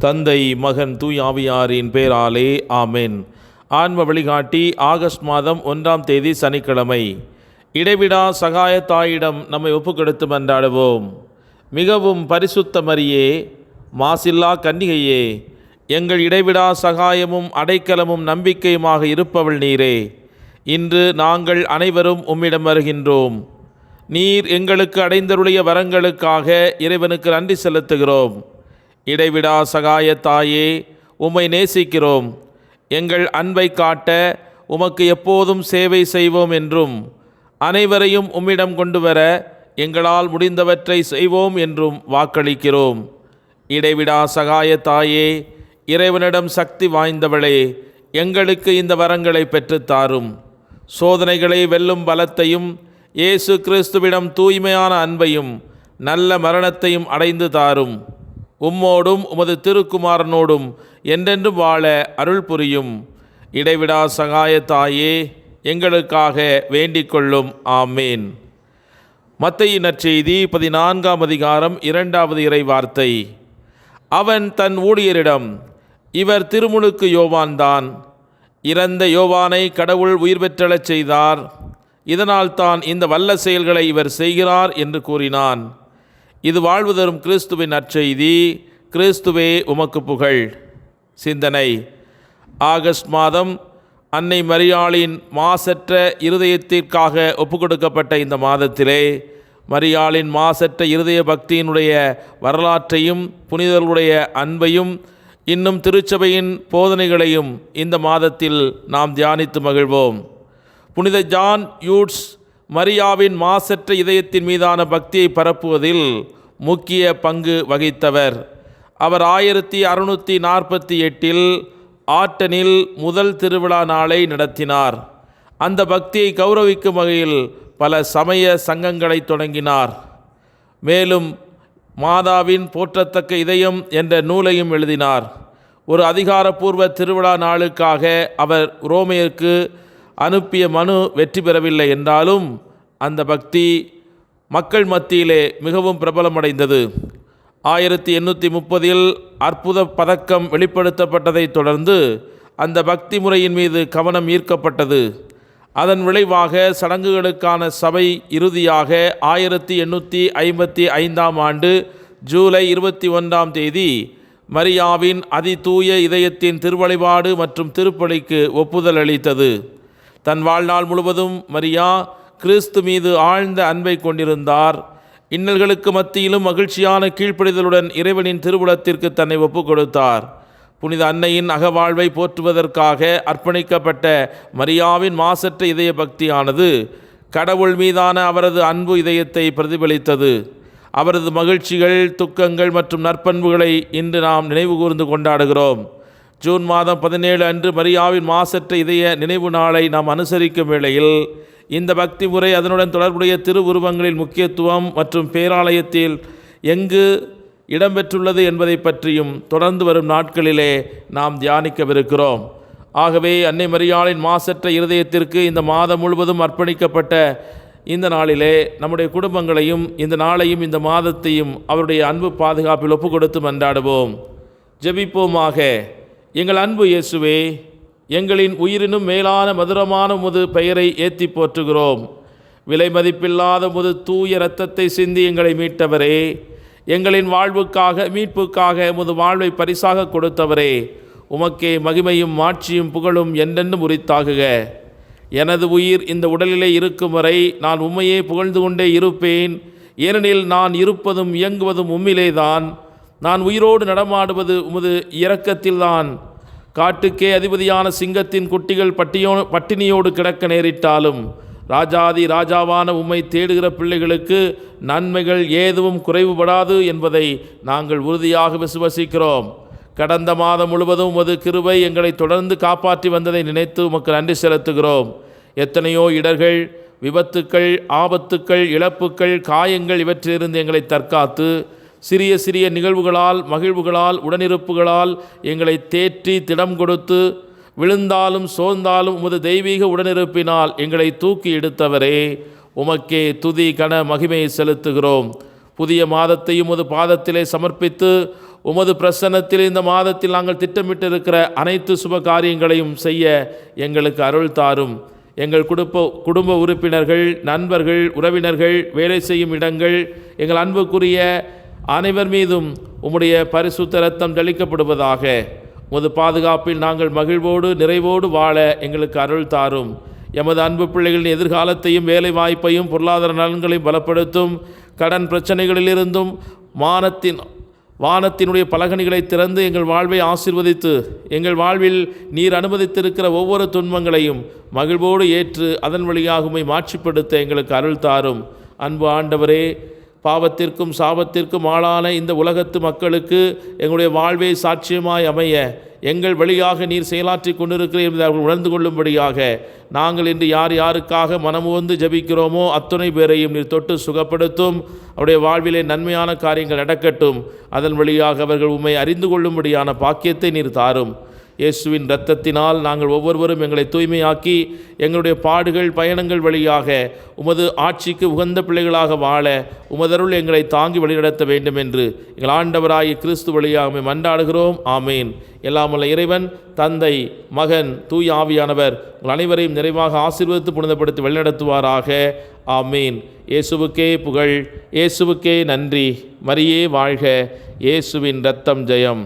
தந்தை, மகன், தூய் ஆவியாரின் பேராலே ஆமென். ஆன்ம வழிகாட்டி ஆகஸ்ட் மாதம் 1ஆம் தேதி சனிக்கிழமை. இடைவிடா சகாய தாயிடம் நம்மை ஒப்புக்கொடுத்து மன்றாடுவோம். மிகவும் பரிசுத்த மரியே, மாசில்லா கன்னிகையே, எங்கள் இடைவிடா சகாயமும் அடைக்கலமும் நம்பிக்கையுமாக இருப்பவள் நீரே. இன்று நாங்கள் அனைவரும் உம்மிடம் வருகின்றோம். நீர் எங்களுக்கு அடைந்தருடைய வரங்களுக்காக இறைவனுக்கு நன்றி செலுத்துகிறோம். இடைவிடா சகாய தாயே, உம்மை நேசிக்கிறோம். எங்கள் அன்பை காட்ட உமக்கு எப்போதும் சேவை செய்வோம் என்றும், அனைவரையும் உம்மிடம் கொண்டு வர எங்களால் முடிந்தவற்றை செய்வோம் என்றும் வாக்களிக்கிறோம். இடைவிடா சகாய தாயே, இறைவனிடம் சக்தி வாய்ந்தவளே, எங்களுக்கு இந்த வரங்களை பெற்றுத்தாரும். சோதனைகளை வெல்லும் பலத்தையும், இயேசு கிறிஸ்துவிடம் தூய்மையான அன்பையும் நல்ல மரணத்தையும் அடைந்து தாரும். உம்மோடும் உமது திருக்குமாரனோடும் என்றென்றும் வாழ அருள் புரியும். இடைவிடா சகாய தாயே, எங்களுக்காக வேண்டிக் கொள்ளும். ஆமேன். மத்தேயு நற்செய்தி 14ஆம் அதிகாரம் 2வது இறை வார்த்தை. அவன் தன் ஊழியரிடம், இவர் திருமுழுக்கு யோவான்தான். இறந்த யோவானை கடவுள் உயிர் பெற்றெழச் செய்தார். இதனால் தான் இந்த வல்ல செயல்களை இவர் செய்கிறார் என்று கூறினான். இது வாழ்வு தரும் கிறிஸ்துவின் நற்செய்தி. கிறிஸ்துவே உமக்கு புகழ். சிந்தனை. ஆகஸ்ட் மாதம் அன்னை மரியாளின் மாசற்ற இருதயத்திற்காக ஒப்புக்கொடுக்கப்பட்ட இந்த மாதத்திலே மரியாளின் மாசற்ற இருதய பக்தியினுடைய வரலாற்றையும் புனிதர்களுடைய அன்பையும் இன்னும் திருச்சபையின் போதனைகளையும் இந்த மாதத்தில் நாம் தியானித்து மகிழ்வோம். புனித ஜான் யூட்ஸ் மரியாவின் மாசற்ற இதயத்தின் மீதான பக்தியை பரப்புவதில் முக்கிய பங்கு வகித்தவர். அவர் 1648 ஆட்டனில் முதல் திருவிழா நாளை நடத்தினார். அந்த பக்தியை கௌரவிக்கும் வகையில் பல சமய சங்கங்களை தொடங்கினார். மேலும் மாதாவின் போற்றத்தக்க இதயம் என்ற நூலையும் எழுதினார். ஒரு அதிகாரப்பூர்வ திருவிழா நாளுக்காக அவர் ரோமையருக்கு அனுப்பிய மனு வெற்றி பெறவில்லை என்றாலும் அந்த பக்தி மக்கள் மத்தியிலே மிகவும் பிரபலமடைந்தது. 1830 அற்புத பதக்கம் வெளிப்படுத்தப்பட்டதைத் தொடர்ந்து அந்த பக்தி முறையின் மீது கவனம் ஈர்க்கப்பட்டது. அதன் விளைவாக சடங்குகளுக்கான சபை இறுதியாக 1855ஆம் ஆண்டு ஜூலை 21ஆம் தேதி மரியாவின் அதிதூய இதயத்தின் திருவழிபாடு மற்றும் திருப்பலிக்கு ஒப்புதல் அளித்தது. தன் வாழ்நாள் முழுவதும் மரியா கிறிஸ்து மீது ஆழ்ந்த அன்பை கொண்டிருந்தார். இன்னல்களுக்கு மத்தியிலும் மகிழ்ச்சியான கீழ்ப்படிதலுடன் இறைவனின் திருவுளத்திற்கு தன்னை ஒப்புக் கொடுத்தார். புனித அன்னையின் அகவாழ்வை போற்றுவதற்காக அர்ப்பணிக்கப்பட்ட மரியாவின் மாசற்ற இதய பக்தியானது கடவுள் மீதான அவரது அன்பு இதயத்தை பிரதிபலித்தது. அவரது மகிழ்ச்சிகள், துக்கங்கள் மற்றும் நற்பண்புகளை இன்று நாம் நினைவு கூர்ந்து கொண்டாடுகிறோம். ஜூன் மாதம் 17 அன்று மரியாவின் மாசற்ற இதய நினைவு நாளை நாம் அனுசரிக்கும் வேளையில் இந்த பக்தி முறை அதனுடன் தொடர்புடைய திருவுருவங்களின் முக்கியத்துவம் மற்றும் பேராலயத்தில் எங்கு இடம்பெற்றுள்ளது என்பதை பற்றியும் தொடர்ந்து வரும் நாட்களிலே நாம் தியானிக்கவிருக்கிறோம். ஆகவே அன்னை மரியாளின் மாசற்ற இருதயத்திற்கு இந்த மாதம் முழுவதும் அர்ப்பணிக்கப்பட்ட இந்த நாளிலே நம்முடைய குடும்பங்களையும் இந்த நாளையும் இந்த மாதத்தையும் அவருடைய அன்பு பாதுகாப்பில் ஒப்பு கொடுத்து மன்றாடுவோம். ஜெபிப்போமாக. எங்கள் அன்பு இயேசுவே, எங்களின் உயிரினும் மேலான மதுரமான உமது பெயரை ஏற்றி போற்றுகிறோம். விலை மதிப்பில்லாத உமது தூய இரத்தத்தை சிந்தி எங்களை மீட்டவரே, எங்களின் வாழ்வுக்காக மீட்புக்காக உமது வாழ்வை பரிசாக கொடுத்தவரே, உமக்கே மகிமையும் மாட்சியும் புகழும் என்றென்றும் உரித்தாகுக. எனது உயிர் இந்த உடலிலே இருக்கும் வரை நான் உம்மையே புகழ்ந்து கொண்டே இருப்பேன். ஏனெனில் நான் இருப்பதும் இயங்குவதும் உம்மிலேதான். நான் உயிரோடு நடமாடுவது உமது இரக்கத்தில்தான். காட்டுக்கே அதிபதியான சிங்கத்தின் குட்டிகள் பட்டினியோடு கிடக்க நேரிட்டாலும் ராஜாதி ராஜாவான உம்மை தேடுகிற பிள்ளைகளுக்கு நன்மைகள் ஏதும் குறைவுபடாது என்பதை நாங்கள் உறுதியாக விசுவசிக்கிறோம். கடந்த மாதம் முழுவதும் உமது கிருபை எங்களை தொடர்ந்து காப்பாற்றி வந்ததை நினைத்து உமக்கு நன்றி செலுத்துகிறோம். எத்தனையோ இடர்கள், விபத்துக்கள், ஆபத்துக்கள், இழப்புக்கள், காயங்கள் இவற்றிலிருந்து எங்களை தற்காத்து சிறிய சிறிய நிகழ்வுகளால், மகிழ்வுகளால், உடனிருப்புகளால் எங்களை தேற்றி திடம் கொடுத்து விழுந்தாலும் சோர்ந்தாலும் உமது தெய்வீக உடனிருப்பினால் எங்களை தூக்கி எடுத்தவரே, உமக்கே துதி கன மகிமையை செலுத்துகிறோம். புதிய மாதத்தையும் உமது பாதத்திலே சமர்ப்பித்து உமது பிரசன்னத்தில் இந்த மாதத்தில் நாங்கள் திட்டமிட்டிருக்கிற அனைத்து சுப காரியங்களையும் செய்ய எங்களுக்கு அருள் தாரும். எங்கள் குடும்ப உறுப்பினர்கள், நண்பர்கள், உறவினர்கள், வேலை செய்யும் இடங்கள், எங்கள் அன்புக்குரிய அனைவர் மீதும் உம்முடைய பரிசுத்த இரத்தம் தெளிக்கப்படுவதாக. உமது பாதுகாப்பில் நாங்கள் மகிழ்வோடு நிறைவோடு வாழ எங்களுக்கு அருள் தாரும். எமது அன்பு பிள்ளைகளின் எதிர்காலத்தையும் வேலை வாய்ப்பையும் பொருளாதார நலன்களையும் பலப்படுத்தும். கடன் பிரச்சனைகளிலிருந்தும் வானத்தினுடைய பலகணிகளை திறந்து எங்கள் வாழ்வை ஆசீர்வதித்து எங்கள் வாழ்வில் நீர் அனுமதித்திருக்கிற ஒவ்வொரு துன்பங்களையும் மகிழ்வோடு ஏற்று அதன் வழியாக உம்மை மாட்சிப்படுத்த எங்களுக்கு அருள் தாரும். அன்பு ஆண்டவரே, பாவத்திற்கும் சாபத்திற்கும் ஆளான இந்த உலகத்து மக்களுக்கு எங்களுடைய வாழ்வை சாட்சியமாய் அமைய எங்கள் வழியாக நீர் செயலாற்றி கொண்டிருக்கிறீர் என்பதை அவர்கள் உணர்ந்து கொள்ளும்படியாக நாங்கள் இன்று யார் யாருக்காக மனமுவந்து ஜபிக்கிறோமோ அத்தனை பேரையும் நீர் தொட்டு சுகப்படுத்தும். அவருடைய வாழ்விலே நன்மையான காரியங்கள் நடக்கட்டும். அதன் வழியாக அவர்கள் உம்மை அறிந்து கொள்ளும்படியான பாக்கியத்தை நீர் தாரும். இயேசுவின் இரத்தத்தினால் நாங்கள் ஒவ்வொருவரும் எங்களை தூய்மையாக்கி எங்களுடைய பாடுகள் பயணங்கள் வழியாக உமது ஆட்சிக்கு உகந்த பிள்ளைகளாக வாழ உமதருள் எங்களை தாங்கி வழிநடத்த வேண்டும் என்று எங்கள் ஆண்டவராகிய கிறிஸ்து வழியாக மன்றாடுகிறோம். ஆமேன். எல்லாமல்ல இறைவன், தந்தை, மகன், தூய ஆவியானவர் உங்கள் அனைவரையும் நிறைவாக ஆசீர்வதித்து புனிதப்படுத்தி வழிநடத்துவாராக. ஆமேன். இயேசுவுக்கே புகழ், இயேசுவுக்கே நன்றி. மரியே வாழ்க. இயேசுவின் இரத்தம் ஜெயம்.